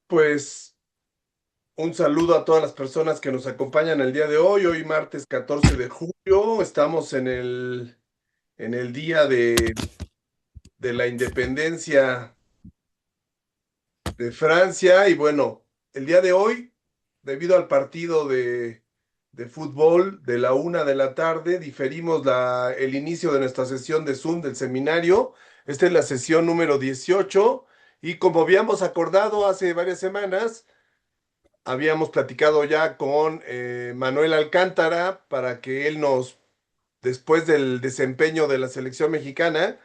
Pues un saludo a todas las personas que nos acompañan el día de hoy. Hoy martes 14 de julio, estamos en el día de la independencia de Francia y bueno, el día de hoy, debido al partido de fútbol de la 1 de la tarde, diferimos el inicio de nuestra sesión de Zoom del seminario. Esta es la sesión número 18 y como habíamos acordado hace varias semanas, habíamos platicado ya con Manuel Alcántara para que él después del desempeño de la selección mexicana,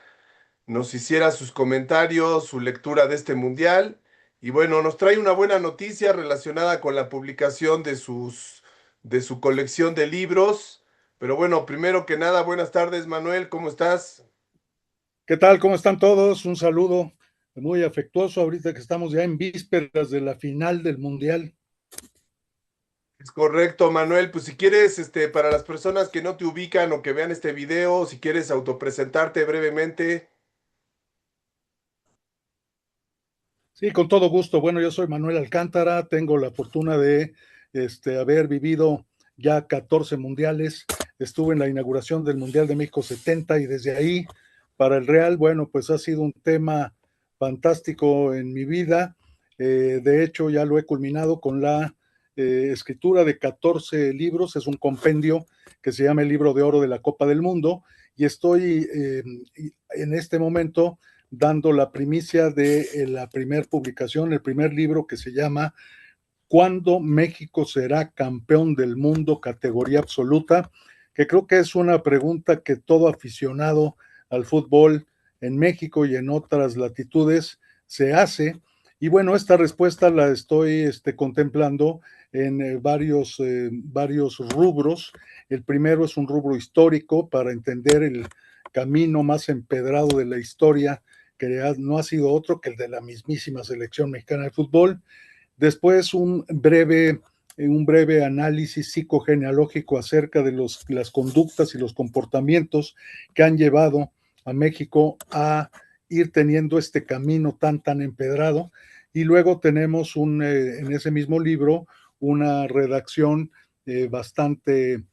nos hiciera sus comentarios, su lectura de este mundial. Y bueno, nos trae una buena noticia relacionada con la publicación de su colección de libros. Pero bueno, primero que nada, buenas tardes, Manuel, ¿cómo estás? ¿Qué tal? ¿Cómo están todos? Un saludo muy afectuoso ahorita que estamos ya en vísperas de la final del Mundial. Es correcto, Manuel. Pues si quieres, para las personas que no te ubican o que vean este video, si quieres autopresentarte brevemente. Sí, con todo gusto. Bueno, yo soy Manuel Alcántara, tengo la fortuna de haber vivido ya 14 mundiales. Estuve en la inauguración del Mundial de México 70 y desde ahí para el Real, bueno, pues ha sido un tema fantástico en mi vida. De hecho, ya lo he culminado con la escritura de 14 libros. Es un compendio que se llama el Libro de Oro de la Copa del Mundo y estoy en este momento dando la primicia de la primer publicación, el primer libro que se llama ¿Cuándo México será campeón del mundo categoría absoluta? Que creo que es una pregunta que todo aficionado al fútbol en México y en otras latitudes se hace. Y bueno, esta respuesta la estoy contemplando en varios rubros. El primero es un rubro histórico para entender el camino más empedrado de la historia, que no ha sido otro que el de la mismísima selección mexicana de fútbol. Después un breve análisis psicogenealógico acerca de las conductas y los comportamientos que han llevado a México a ir teniendo este camino tan empedrado. Y luego tenemos en ese mismo libro una redacción bastante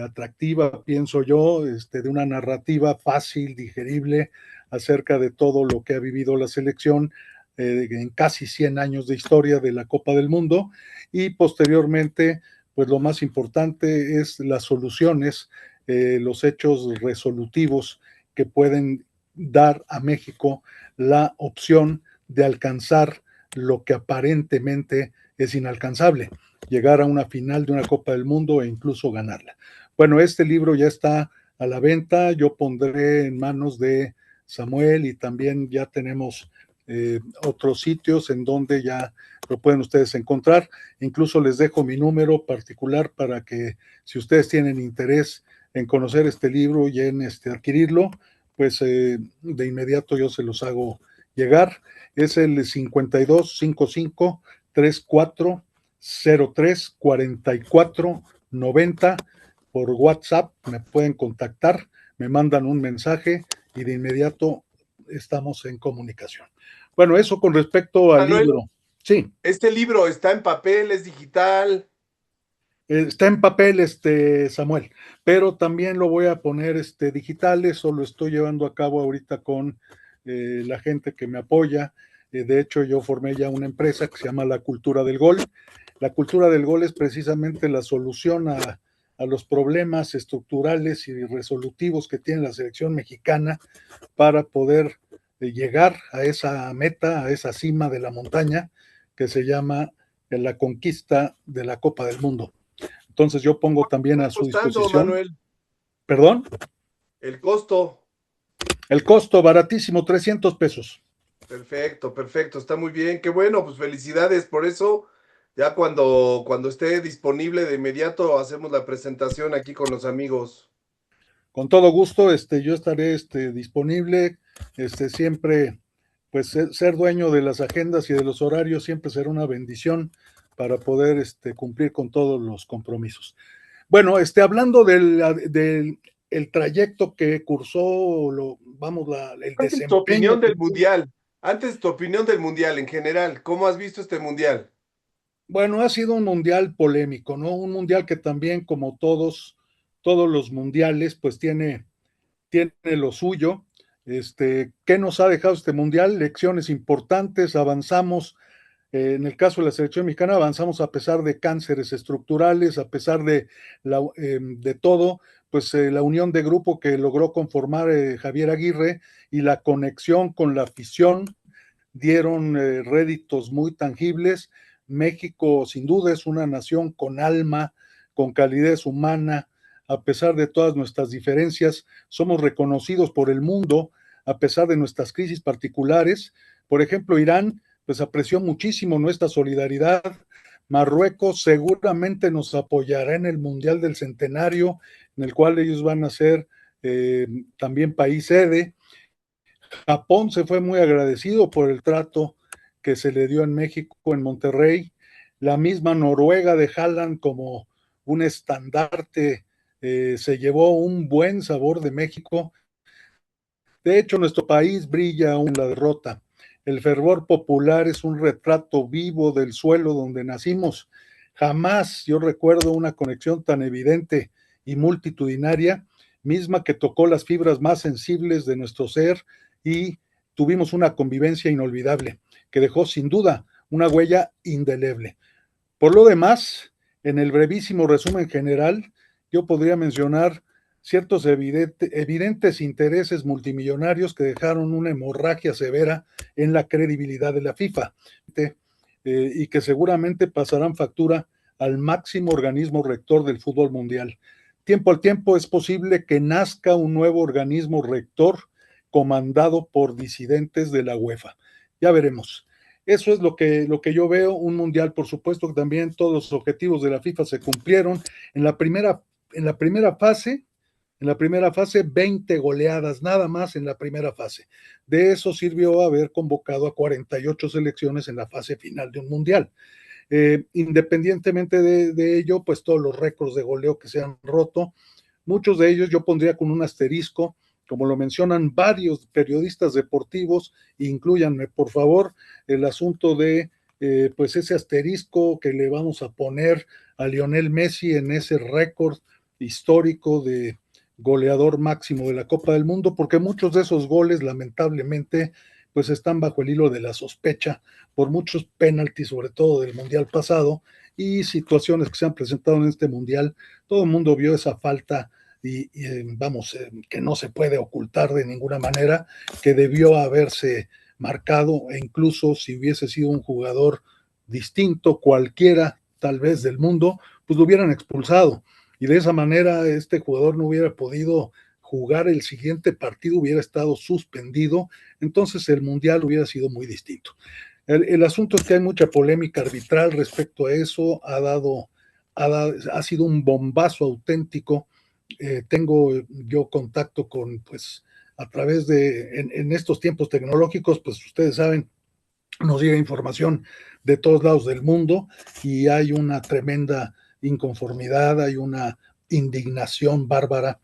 atractiva, pienso yo, de una narrativa fácil, digerible, acerca de todo lo que ha vivido la selección en casi 100 años de historia de la Copa del Mundo y posteriormente, pues lo más importante es las soluciones, los hechos resolutivos que pueden dar a México la opción de alcanzar lo que aparentemente es inalcanzable, llegar a una final de una Copa del Mundo e incluso ganarla. Bueno, este libro ya está a la venta, yo pondré en manos de Samuel y también ya tenemos otros sitios en donde ya lo pueden ustedes encontrar. Incluso les dejo mi número particular para que si ustedes tienen interés en conocer este libro y en adquirirlo, pues de inmediato yo se los hago llegar. Es el 5255-3403-4490 por WhatsApp. Me pueden contactar, me mandan un mensaje y de inmediato estamos en comunicación. Bueno, eso con respecto al Manuel, libro. Sí, este libro está en papel, es digital. está en papel, Samuel, pero también lo voy a poner digital. Eso lo estoy llevando a cabo ahorita con la gente que me apoya. De hecho, yo formé ya una empresa que se llama La Cultura del Gol. La cultura del gol es precisamente la solución a los problemas estructurales y resolutivos que tiene la selección mexicana para poder llegar a esa meta, a esa cima de la montaña que se llama la conquista de la Copa del Mundo. Entonces yo pongo también Está a su costando, disposición, Manuel, perdón, el costo. el costo baratísimo, 300 pesos. Perfecto, perfecto, está muy bien. Qué bueno, pues felicidades por eso. Ya cuando esté disponible de inmediato hacemos la presentación aquí con los amigos. Con todo gusto, yo estaré disponible, siempre, pues ser dueño de las agendas y de los horarios siempre será una bendición para poder cumplir con todos los compromisos. Bueno, hablando del el trayecto que cursó, el ¿Cuál es tu desempeño opinión que del tuvo. mundial? Antes, tu opinión del mundial en general, ¿cómo has visto este mundial? Bueno, ha sido un mundial polémico, ¿no? Un mundial que también, como todos los mundiales, pues tiene lo suyo. ¿Qué nos ha dejado este mundial? Lecciones importantes, avanzamos. En el caso de la selección mexicana, avanzamos a pesar de cánceres estructurales, a pesar de todo, pues la unión de grupo que logró conformar Javier Aguirre y la conexión con la afición dieron réditos muy tangibles. México, sin duda, es una nación con alma, con calidez humana, a pesar de todas nuestras diferencias, somos reconocidos por el mundo, a pesar de nuestras crisis particulares. Por ejemplo, Irán, pues apreció muchísimo nuestra solidaridad. Marruecos seguramente nos apoyará en el Mundial del Centenario, en el cual ellos van a ser también país sede. Japón se fue muy agradecido por el trato que se le dio en México, en Monterrey. La misma Noruega de Haaland como un estandarte se llevó un buen sabor de México. De hecho, nuestro país brilla aún en la derrota. El fervor popular es un retrato vivo del suelo donde nacimos. Jamás yo recuerdo una conexión tan evidente y multitudinaria, misma que tocó las fibras más sensibles de nuestro ser y tuvimos una convivencia inolvidable que dejó sin duda una huella indeleble. Por lo demás, en el brevísimo resumen general, yo podría mencionar ciertos evidentes intereses multimillonarios que dejaron una hemorragia severa en la credibilidad de la FIFA y que seguramente pasarán factura al máximo organismo rector del fútbol mundial. Tiempo al tiempo es posible que nazca un nuevo organismo rector comandado por disidentes de la UEFA. Ya veremos. Eso es lo que yo veo, un mundial, por supuesto que también todos los objetivos de la FIFA se cumplieron. En la primera, en la primera fase, en la primera fase, 20 goleadas, nada más en la primera fase. De eso sirvió haber convocado a 48 selecciones en la fase final de un mundial. Independientemente de ello, pues todos los récords de goleo que se han roto, muchos de ellos yo pondría con un asterisco, como lo mencionan varios periodistas deportivos, incluyanme por favor el asunto de pues ese asterisco que le vamos a poner a Lionel Messi en ese récord histórico de goleador máximo de la Copa del Mundo, porque muchos de esos goles lamentablemente pues están bajo el hilo de la sospecha por muchos penaltis, sobre todo del Mundial pasado, y situaciones que se han presentado en este Mundial. Todo el mundo vio esa falta vamos, que no se puede ocultar de ninguna manera, que debió haberse marcado e incluso si hubiese sido un jugador distinto, cualquiera tal vez del mundo, pues lo hubieran expulsado. Y de esa manera este jugador no hubiera podido jugar el siguiente partido, hubiera estado suspendido, entonces el Mundial hubiera sido muy distinto. El asunto es que hay mucha polémica arbitral respecto a eso, ha sido un bombazo auténtico. Tengo yo contacto con, pues, a través en estos tiempos tecnológicos, pues ustedes saben, nos llega información de todos lados del mundo y hay una tremenda inconformidad, hay una indignación bárbara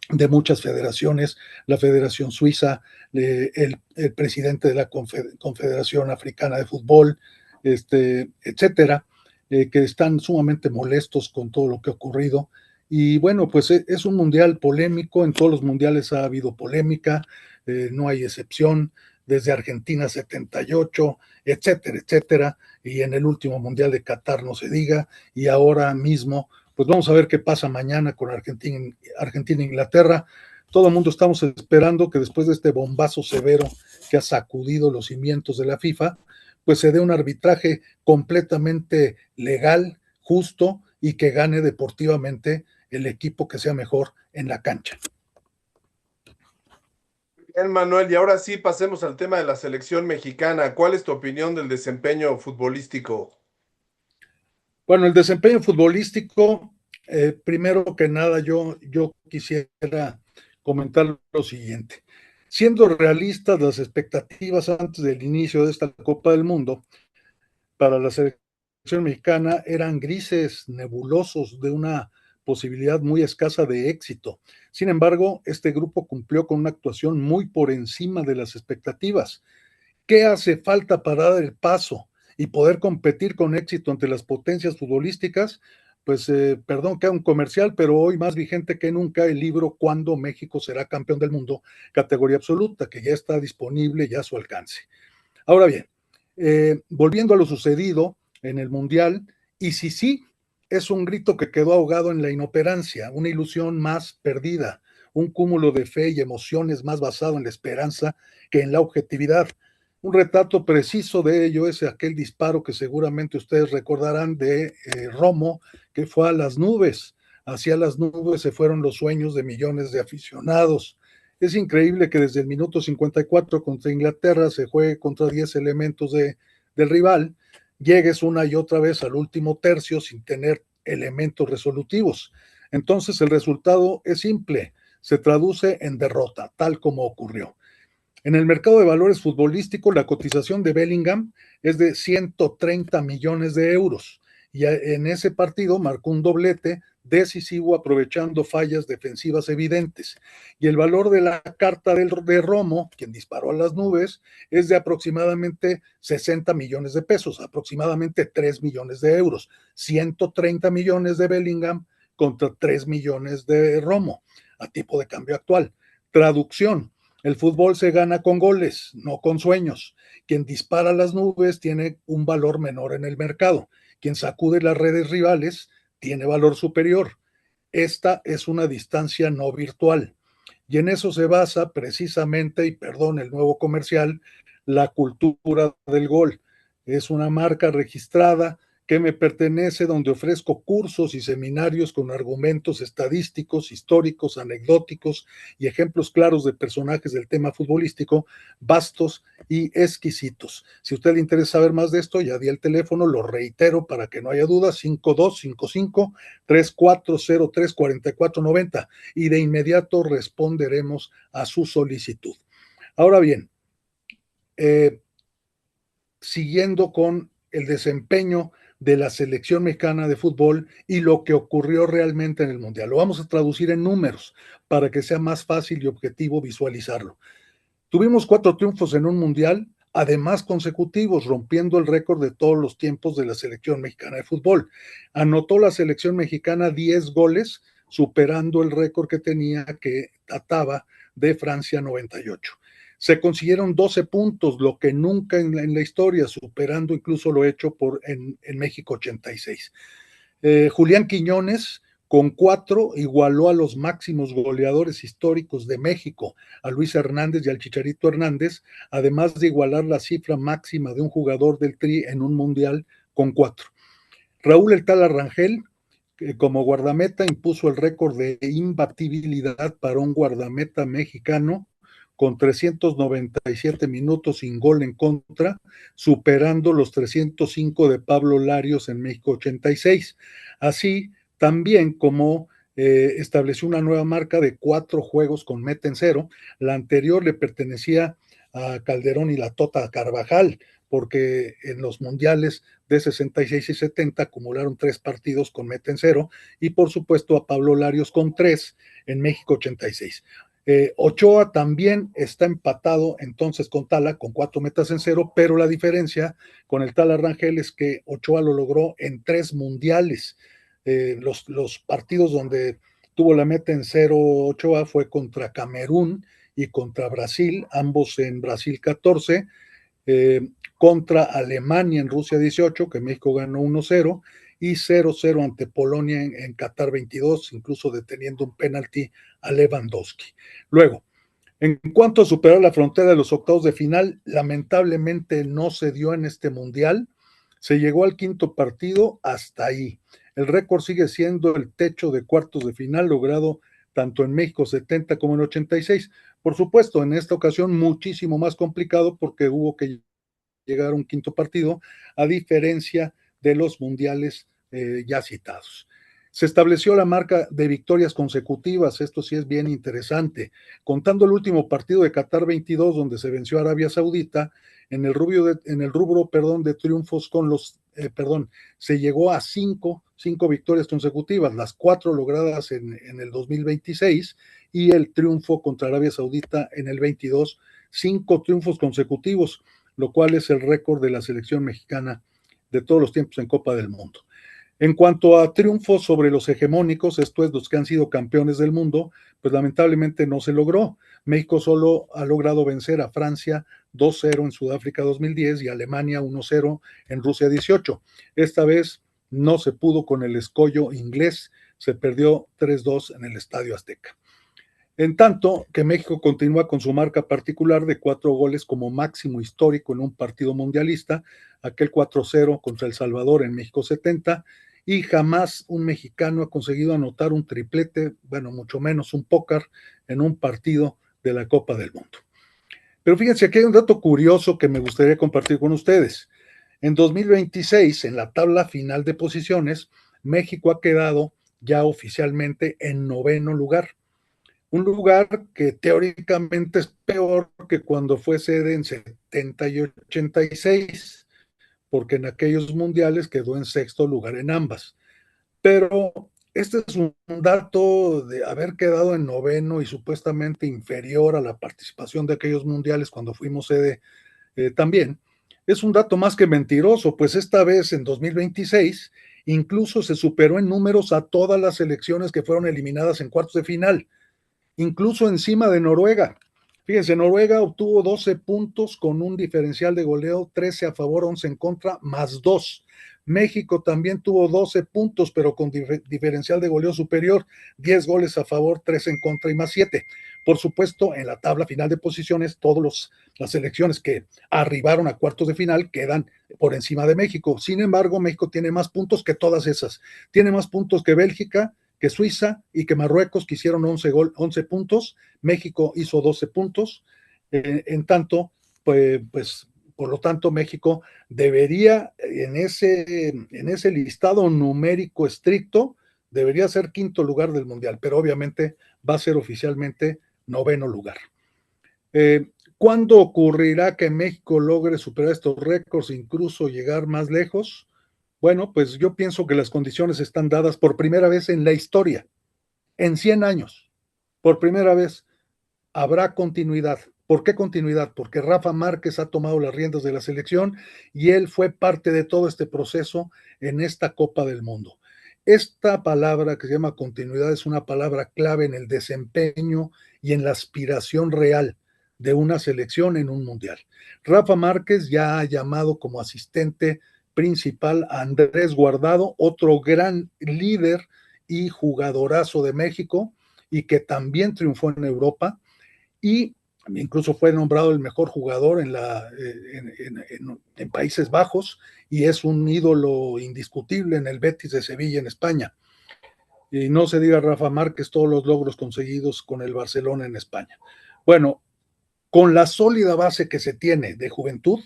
de muchas federaciones, la Federación Suiza, el presidente de la Confederación Africana de Fútbol, etcétera, que están sumamente molestos con todo lo que ha ocurrido. Y bueno, pues es un mundial polémico, en todos los mundiales ha habido polémica, no hay excepción, desde Argentina 78, etcétera, etcétera, y en el último mundial de Qatar no se diga, y ahora mismo pues vamos a ver qué pasa mañana con Argentina e Inglaterra. Todo el mundo estamos esperando que después de este bombazo severo que ha sacudido los cimientos de la FIFA, pues se dé un arbitraje completamente legal, justo y que gane deportivamente el equipo que sea mejor en la cancha. Bien, Manuel, y ahora sí pasemos al tema de la selección mexicana. ¿Cuál es tu opinión del desempeño futbolístico? Bueno, el desempeño futbolístico, primero que nada, yo quisiera comentar lo siguiente. Siendo realistas, las expectativas antes del inicio de esta Copa del Mundo para la selección mexicana eran grises, nebulosos, de una posibilidad muy escasa de éxito. Sin embargo, este grupo cumplió con una actuación muy por encima de las expectativas. ¿Qué hace falta para dar el paso y poder competir con éxito ante las potencias futbolísticas? Pues, perdón que haga un comercial, pero hoy más vigente que nunca el libro ¿Cuándo México será campeón del mundo? Categoría absoluta, que ya está disponible ya a su alcance. Ahora bien, volviendo a lo sucedido en el Mundial, y si sí, es un grito que quedó ahogado en la inoperancia, una ilusión más perdida, un cúmulo de fe y emociones más basado en la esperanza que en la objetividad. Un retrato preciso de ello es aquel disparo que seguramente ustedes recordarán de Romo, que fue a las nubes. Hacia las nubes se fueron los sueños de millones de aficionados. Es increíble que desde el minuto 54 contra Inglaterra se juegue contra 10 elementos del rival, llegues una y otra vez al último tercio sin tener elementos resolutivos. Entonces el resultado es simple, se traduce en derrota, tal como ocurrió. En el mercado de valores futbolístico, la cotización de Bellingham es de 130 millones de euros. Y en ese partido marcó un doblete decisivo aprovechando fallas defensivas evidentes. Y el valor de la carta de Romo, quien disparó a las nubes, es de aproximadamente 60 millones de pesos, aproximadamente 3 millones de euros. 130 millones de Bellingham contra 3 millones de Romo, a tipo de cambio actual. Traducción: el fútbol se gana con goles, no con sueños. Quien dispara a las nubes tiene un valor menor en el mercado. Quien sacude las redes rivales tiene valor superior. Esta es una distancia no virtual. Y en eso se basa precisamente, y perdón el nuevo comercial, la cultura del gol. Es una marca registrada que me pertenece, donde ofrezco cursos y seminarios con argumentos estadísticos, históricos, anecdóticos y ejemplos claros de personajes del tema futbolístico, vastos y exquisitos. Si a usted le interesa saber más de esto, ya di el teléfono, lo reitero para que no haya duda: 5255-3403-4490, y de inmediato responderemos a su solicitud. Ahora bien, siguiendo con el desempeño de la selección mexicana de fútbol y lo que ocurrió realmente en el Mundial. Lo vamos a traducir en números para que sea más fácil y objetivo visualizarlo. Tuvimos 4 triunfos en un Mundial, además consecutivos, rompiendo el récord de todos los tiempos de la selección mexicana de fútbol. Anotó la selección mexicana 10 goles, superando el récord que tenía, que databa de Francia 98. Se consiguieron 12 puntos, lo que nunca en la historia, superando incluso lo hecho en México 86. Julián Quiñones, con 4, igualó a los máximos goleadores históricos de México, a Luis Hernández y al Chicharito Hernández, además de igualar la cifra máxima de un jugador del Tri en un mundial con 4. Raúl El Tala Rangel, como guardameta, impuso el récord de imbatibilidad para un guardameta mexicano, con 397 minutos sin gol en contra, superando los 305 de Pablo Larios en México 86. Así también como estableció una nueva marca de 4 juegos con meta en cero. La anterior le pertenecía a Calderón y la Tota Carvajal, porque en los mundiales de 66 y 70 acumularon 3 partidos con meta en cero, y por supuesto a Pablo Larios con 3 en México 86. Ochoa también está empatado entonces con Tala, con 4 metas en cero, pero la diferencia con el Tala Rangel es que Ochoa lo logró en 3 mundiales. Los partidos donde tuvo la meta en cero Ochoa fue contra Camerún y contra Brasil, ambos en Brasil 14, contra Alemania en Rusia 18, que México ganó 1-0, y 0-0 ante Polonia en Qatar 22, incluso deteniendo un penalti a Lewandowski. Luego, en cuanto a superar la frontera de los octavos de final, lamentablemente no se dio en este mundial. Se llegó al quinto partido, hasta ahí. El récord sigue siendo el techo de cuartos de final logrado tanto en México 70 como en 86. Por supuesto, en esta ocasión muchísimo más complicado, porque hubo que llegar a un quinto partido, a diferencia de los mundiales ya citados. Se estableció la marca de victorias consecutivas, esto sí es bien interesante, contando el último partido de Qatar 22, donde se venció a Arabia Saudita. En el rubro de triunfos con los, se llegó a cinco victorias consecutivas, las 4 logradas en el 2026 y el triunfo contra Arabia Saudita en el 22, 5 triunfos consecutivos. lo cual es el récord de la selección mexicana de todos los tiempos en Copa del Mundo. En cuanto a triunfos sobre los hegemónicos, esto es, los que han sido campeones del mundo, pues lamentablemente no se logró. México solo ha logrado vencer a Francia 2-0 en Sudáfrica 2010 y a Alemania 1-0 en Rusia 18. Esta vez no se pudo con el escollo inglés, se perdió 3-2 en el Estadio Azteca. En tanto que México continúa con su marca particular de 4 goles como máximo histórico en un partido mundialista, aquel 4-0 contra El Salvador en México 70, y jamás un mexicano ha conseguido anotar un triplete, bueno, mucho menos un pócar, en un partido de la Copa del Mundo. Pero fíjense, aquí hay un dato curioso que me gustaría compartir con ustedes. En 2026, en la tabla final de posiciones, México ha quedado ya oficialmente en 9º lugar. Un lugar que teóricamente es peor que cuando fue sede en 70 y 86, porque en aquellos mundiales quedó en 6º lugar en ambas. Pero este es un dato de haber quedado en 9º y supuestamente inferior a la participación de aquellos mundiales cuando fuimos sede también. Es un dato más que mentiroso, pues esta vez en 2026 incluso se superó en números a todas las selecciones que fueron eliminadas en cuartos de final, incluso encima de Noruega. Fíjense, Noruega obtuvo 12 puntos con un diferencial de goleo, 13 a favor, 11 en contra, más 2. México también tuvo 12 puntos, pero con diferencial de goleo superior, 10 goles a favor, 3 en contra y más 7. Por supuesto, en la tabla final de posiciones, todas las selecciones que arribaron a cuartos de final quedan por encima de México. Sin embargo, México tiene más puntos que todas esas. Tiene más puntos que Bélgica, que Suiza y que Marruecos, que hicieron 11 puntos, México hizo 12 puntos, en tanto, pues, por lo tanto, México debería, en ese listado numérico estricto, debería ser 5º lugar del Mundial, pero obviamente va a ser oficialmente 9º lugar. ¿Cuándo ocurrirá que México logre superar estos récords e incluso llegar más lejos? Bueno, pues yo pienso que las condiciones están dadas por primera vez en la historia, en 100 años, por primera vez habrá continuidad. ¿Por qué continuidad? Porque Rafa Márquez ha tomado las riendas de la selección y él fue parte de todo este proceso en esta Copa del Mundo. Esta palabra que se llama continuidad es una palabra clave en el desempeño y en la aspiración real de una selección en un mundial. Rafa Márquez ya ha llamado como asistente principal a Andrés Guardado, otro gran líder y jugadorazo de México y que también triunfó en Europa y incluso fue nombrado el mejor jugador en Países Bajos y es un ídolo indiscutible en el Betis de Sevilla en España. Y no se diga Rafa Márquez todos los logros conseguidos con el Barcelona en España. Bueno, con la sólida base que se tiene de juventud,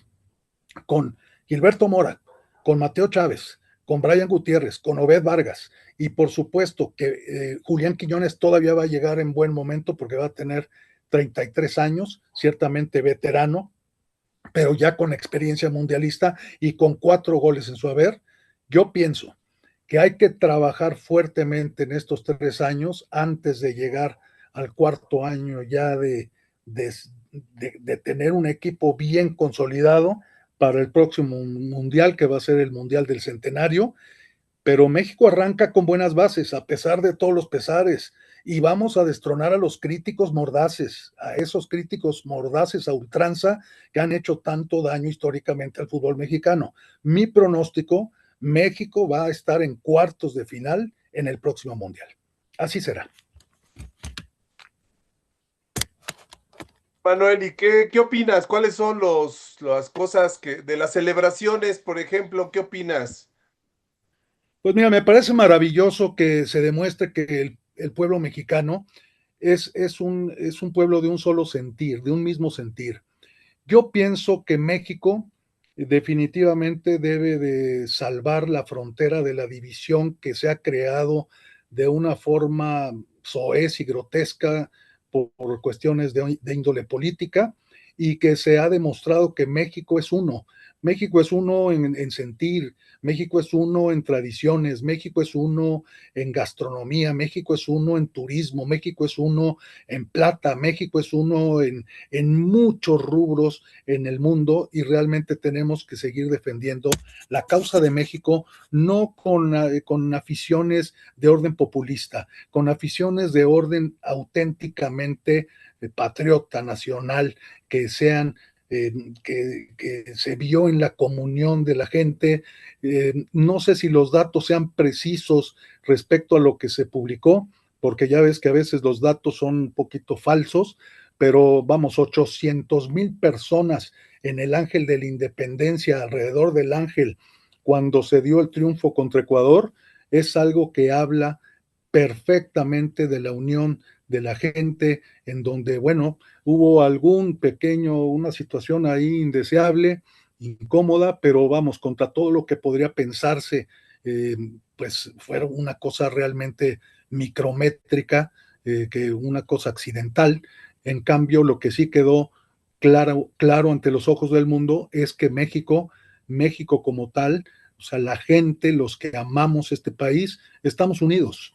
con Gilberto Mora, con Mateo Chávez, con Brian Gutiérrez, con Obed Vargas y por supuesto que Julián Quiñones todavía va a llegar en buen momento porque va a tener 33 años, ciertamente veterano, pero ya con experiencia mundialista y con 4 goles en su haber. Yo pienso que hay que trabajar fuertemente en estos 3 años antes de llegar al 4.º año ya de tener un equipo bien consolidado para el próximo mundial, que va a ser el Mundial del Centenario, pero México arranca con buenas bases, a pesar de todos los pesares, y vamos a destronar a los críticos mordaces, a esos críticos mordaces a ultranza que han hecho tanto daño históricamente al fútbol mexicano. Mi pronóstico, México va a estar en cuartos de final en el próximo Mundial. Así será. Manuel, ¿y qué opinas? ¿Cuáles son las cosas de las celebraciones, por ejemplo? ¿Qué opinas? Pues mira, me parece maravilloso que se demuestre que el pueblo mexicano es un pueblo de un solo sentir, de un mismo sentir. Yo pienso que México definitivamente debe de salvar la frontera de la división que se ha creado de una forma soez y grotesca por cuestiones de índole política y que se ha demostrado que México es uno. México es uno en sentir, México es uno en tradiciones, México es uno en gastronomía, México es uno en turismo, México es uno en plata, México es uno en muchos rubros en el mundo y realmente tenemos que seguir defendiendo la causa de México, no con aficiones de orden populista, con aficiones de orden auténticamente patriota, nacional, que sean que se vio en la comunión de la gente. No sé si los datos sean precisos respecto a lo que se publicó, porque ya ves que a veces los datos son un poquito falsos, pero vamos, 800,000 personas en el Ángel de la Independencia, alrededor del Ángel, cuando se dio el triunfo contra Ecuador, es algo que habla perfectamente de la unión de la gente, en donde, bueno, hubo una situación ahí indeseable, incómoda, pero vamos, contra todo lo que podría pensarse, pues fue una cosa realmente micrométrica, que una cosa accidental. En cambio, lo que sí quedó claro ante los ojos del mundo es que México como tal, o sea, la gente, los que amamos este país, estamos unidos.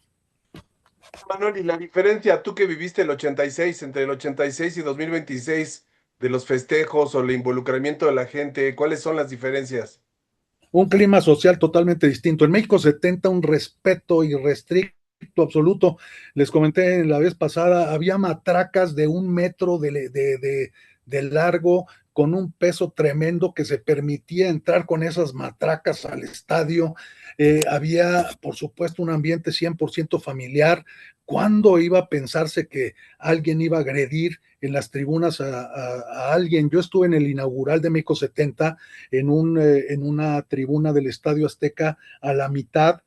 Manuel, y la diferencia, tú que viviste el 86, entre el 86 y 2026, de los festejos o el involucramiento de la gente, ¿cuáles son las diferencias? Un clima social totalmente distinto. En México 70 un respeto irrestricto absoluto. Les comenté la vez pasada, había matracas de 1 metro de largo con un peso tremendo que se permitía entrar con esas matracas al estadio. Había, por supuesto, un ambiente 100% familiar. ¿Cuándo iba a pensarse que alguien iba a agredir en las tribunas a alguien? Yo estuve en el inaugural de México 70 en una tribuna del Estadio Azteca a la mitad,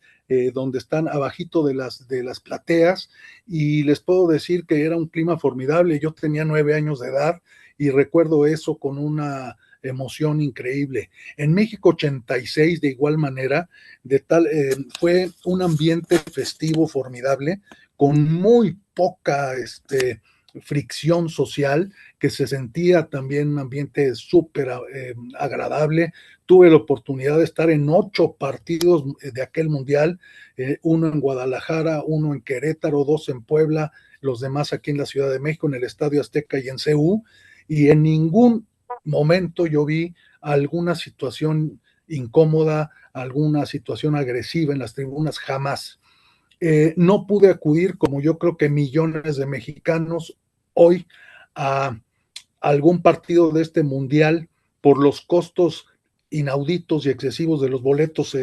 donde están abajito de las plateas, y les puedo decir que era un clima formidable. Yo tenía 9 años de edad y recuerdo eso con una emoción increíble. En México 86, de igual manera, fue un ambiente festivo formidable, con muy poca fricción social, que se sentía también un ambiente súper agradable. Tuve la oportunidad de estar en 8 partidos de aquel mundial, uno en Guadalajara, uno en Querétaro, 2 en Puebla, los demás aquí en la Ciudad de México, en el Estadio Azteca y en CU, y en ningún momento yo vi alguna situación incómoda, alguna situación agresiva en las tribunas, jamás. No pude acudir, como yo creo que millones de mexicanos hoy, a algún partido de este mundial por los costos inauditos y excesivos de los boletos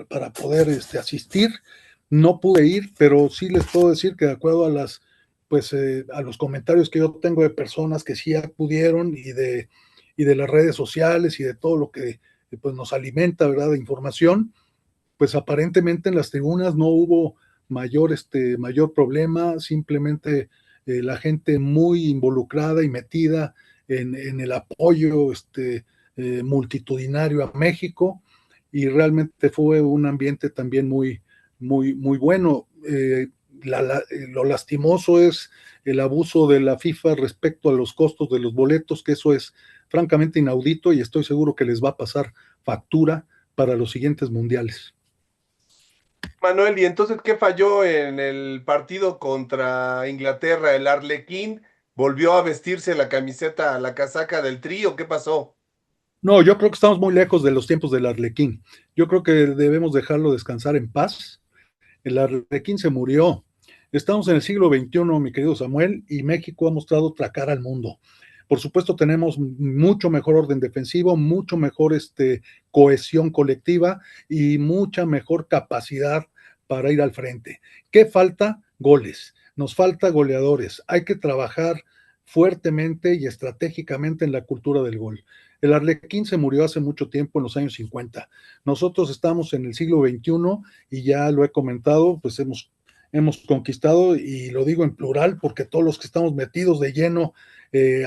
para poder asistir. No pude ir, pero sí les puedo decir que de acuerdo a los comentarios que yo tengo de personas que sí acudieron y de las redes sociales y de todo lo que pues nos alimenta, ¿verdad?, de información, pues aparentemente en las tribunas no hubo mayor problema. Simplemente la gente muy involucrada y metida en el apoyo multitudinario a México, y realmente fue un ambiente también muy bueno. Lo lastimoso es el abuso de la FIFA respecto a los costos de los boletos, que eso es francamente inaudito, y estoy seguro que les va a pasar factura para los siguientes mundiales. Manuel, ¿y entonces qué falló en el partido contra Inglaterra? ¿El Arlequín volvió a vestirse la camiseta, la casaca del Tri o qué pasó? No, yo creo que estamos muy lejos de los tiempos del Arlequín. Yo creo que debemos dejarlo descansar en paz. El Arlequín se murió. Estamos en el siglo XXI, mi querido Samuel, y México ha mostrado otra cara al mundo. Por supuesto, tenemos mucho mejor orden defensivo, mucho mejor cohesión colectiva y mucha mejor capacidad para ir al frente. ¿Qué falta? Goles. Nos falta goleadores. Hay que trabajar fuertemente y estratégicamente en la cultura del gol. El Arlequín se murió hace mucho tiempo, en los años 50. Nosotros estamos en el siglo XXI y ya lo he comentado, pues hemos conquistado, y lo digo en plural porque todos los que estamos metidos de lleno,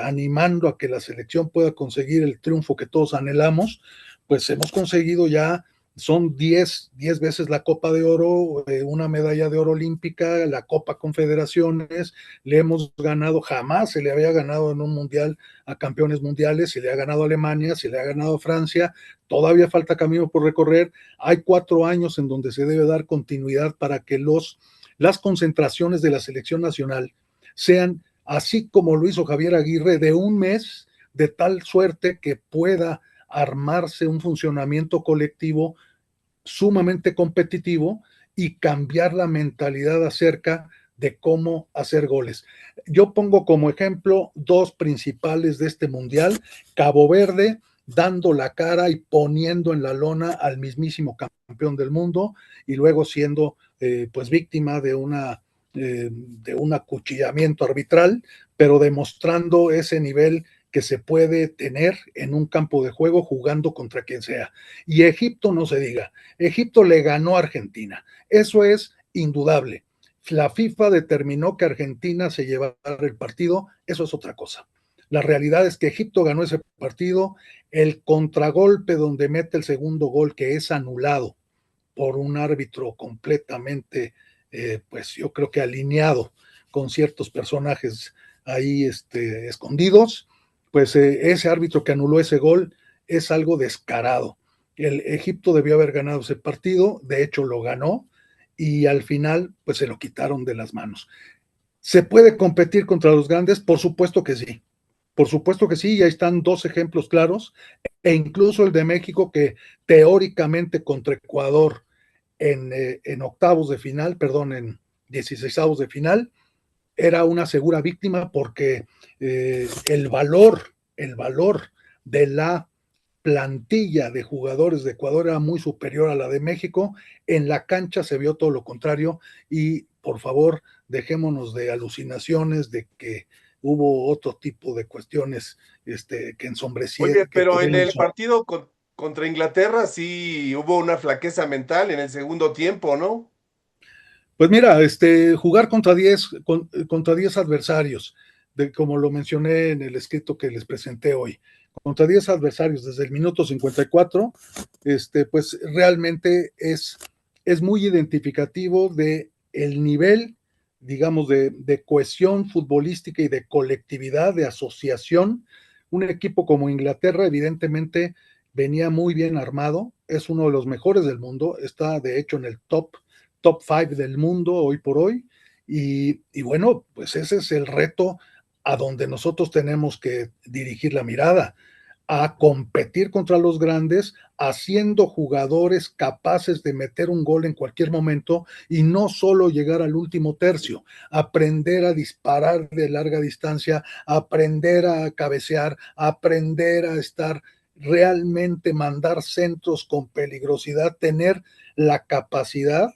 animando a que la selección pueda conseguir el triunfo que todos anhelamos, pues hemos conseguido ya son 10 veces la Copa de Oro, una medalla de oro olímpica, la Copa Confederaciones, le hemos ganado, jamás se le había ganado en un mundial a campeones mundiales, se le ha ganado a Alemania, se le ha ganado a Francia, todavía falta camino por recorrer, hay 4 años en donde se debe dar continuidad para que las concentraciones de la selección nacional sean así como lo hizo Javier Aguirre, de un mes, de tal suerte que pueda armarse un funcionamiento colectivo sumamente competitivo y cambiar la mentalidad acerca de cómo hacer goles. Yo pongo como ejemplo 2 principales de este mundial: Cabo Verde dando la cara y poniendo en la lona al mismísimo campeón del mundo, y luego siendo pues víctima de un acuchillamiento arbitral, pero demostrando ese nivel que se puede tener en un campo de juego jugando contra quien sea. Y Egipto no se diga, Egipto le ganó a Argentina, eso es indudable. La FIFA determinó que Argentina se llevara el partido, eso es otra cosa. La realidad es que Egipto ganó ese partido, el contragolpe donde mete el segundo gol, que es anulado por un árbitro completamente, pues yo creo que alineado con ciertos personajes ahí escondidos, pues ese árbitro que anuló ese gol es algo descarado. El Egipto debió haber ganado ese partido, de hecho lo ganó, y al final pues se lo quitaron de las manos. ¿Se puede competir contra los grandes? Por supuesto que sí. Por supuesto que sí, y ahí están 2 ejemplos claros, e incluso el de México, que teóricamente contra Ecuador en octavos de final, perdón, en 16avos de final, era una segura víctima porque el valor de la plantilla de jugadores de Ecuador era muy superior a la de México. En la cancha se vio todo lo contrario, y por favor dejémonos de alucinaciones de que hubo otro tipo de cuestiones que Oye, ensombrecieron, que pero en pudieron. el partido contra Inglaterra sí hubo una flaqueza mental en el segundo tiempo, ¿no? Pues mira, jugar contra 10 adversarios, como lo mencioné en el escrito que les presenté hoy, contra 10 adversarios desde el minuto 54, pues realmente es muy identificativo de el nivel, digamos, de cohesión futbolística y de colectividad, de asociación. Un equipo como Inglaterra, evidentemente, venía muy bien armado, es uno de los mejores del mundo, está de hecho en el top 5 del mundo hoy por hoy, y bueno, pues ese es el reto a donde nosotros tenemos que dirigir la mirada, a competir contra los grandes, haciendo jugadores capaces de meter un gol en cualquier momento y no solo llegar al último tercio, aprender a disparar de larga distancia, aprender a cabecear, aprender a estar realmente, mandar centros con peligrosidad, tener la capacidad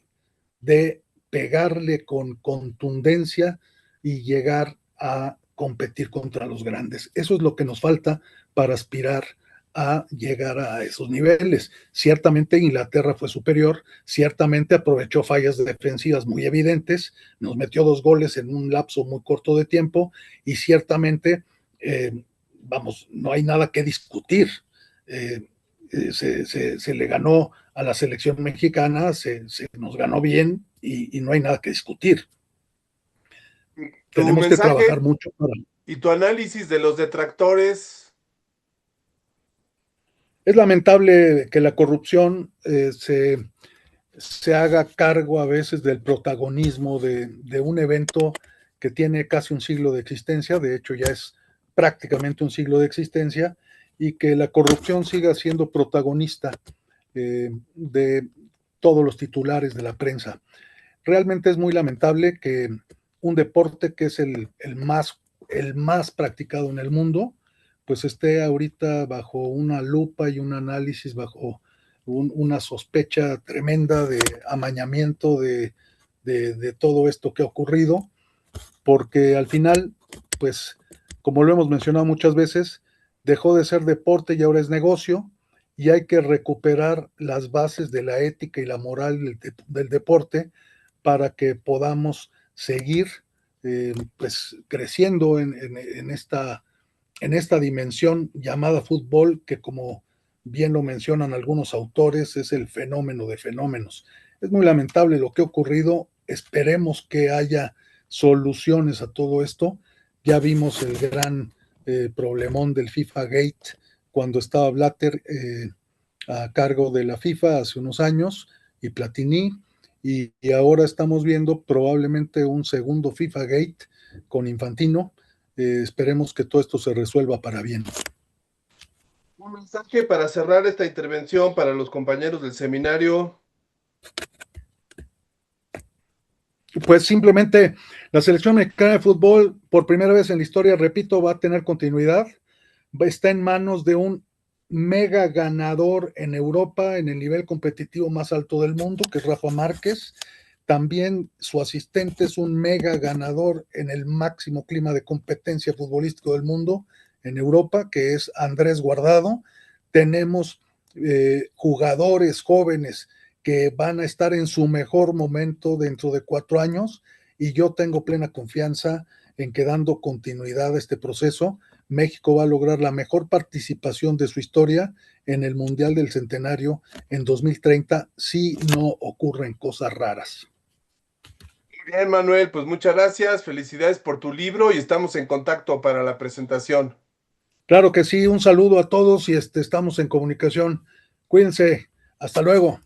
de pegarle con contundencia y llegar a competir contra los grandes. Eso es lo que nos falta para aspirar a llegar a esos niveles. Ciertamente Inglaterra fue superior, ciertamente aprovechó fallas defensivas muy evidentes, nos metió 2 goles en un lapso muy corto de tiempo, y ciertamente, vamos, no hay nada que discutir. Eh, se le ganó a la selección mexicana, se nos ganó bien, y no hay nada que discutir. Tu Tenemos que trabajar mensaje mucho para... y tu análisis de los detractores. Es lamentable que la corrupción se haga cargo a veces del protagonismo de un evento que tiene casi un siglo de existencia, de hecho ya es prácticamente un siglo de existencia, y que la corrupción siga siendo protagonista de todos los titulares de la prensa. Realmente es muy lamentable que un deporte que es el más practicado en el mundo, pues esté ahorita bajo una lupa y un análisis, bajo una sospecha tremenda de amañamiento de todo esto que ha ocurrido, porque al final, pues, como lo hemos mencionado muchas veces, dejó de ser deporte y ahora es negocio, y hay que recuperar las bases de la ética y la moral del deporte para que podamos seguir pues creciendo en esta dimensión llamada fútbol, que como bien lo mencionan algunos autores, es el fenómeno de fenómenos. Es muy lamentable lo que ha ocurrido, esperemos que haya soluciones a todo esto. Ya vimos el gran problemón del FIFA Gate cuando estaba Blatter a cargo de la FIFA hace unos años y Platini, y ahora estamos viendo probablemente un segundo FIFA Gate con Infantino. Esperemos que todo esto se resuelva para bien. Un mensaje para cerrar esta intervención para los compañeros del seminario. Pues simplemente la selección mexicana de fútbol, por primera vez en la historia, repito, va a tener continuidad. Está en manos de un mega ganador en Europa, en el nivel competitivo más alto del mundo, que es Rafa Márquez. También su asistente es un mega ganador en el máximo clima de competencia futbolístico del mundo en Europa, que es Andrés Guardado. Tenemos jugadores jóvenes que van a estar en su mejor momento dentro de 4 años, y yo tengo plena confianza en que, dando continuidad a este proceso, México va a lograr la mejor participación de su historia en el Mundial del Centenario en 2030, si no ocurren cosas raras. Bien, Manuel, pues muchas gracias, felicidades por tu libro y estamos en contacto para la presentación. Claro que sí, un saludo a todos y estamos en comunicación. Cuídense, hasta luego.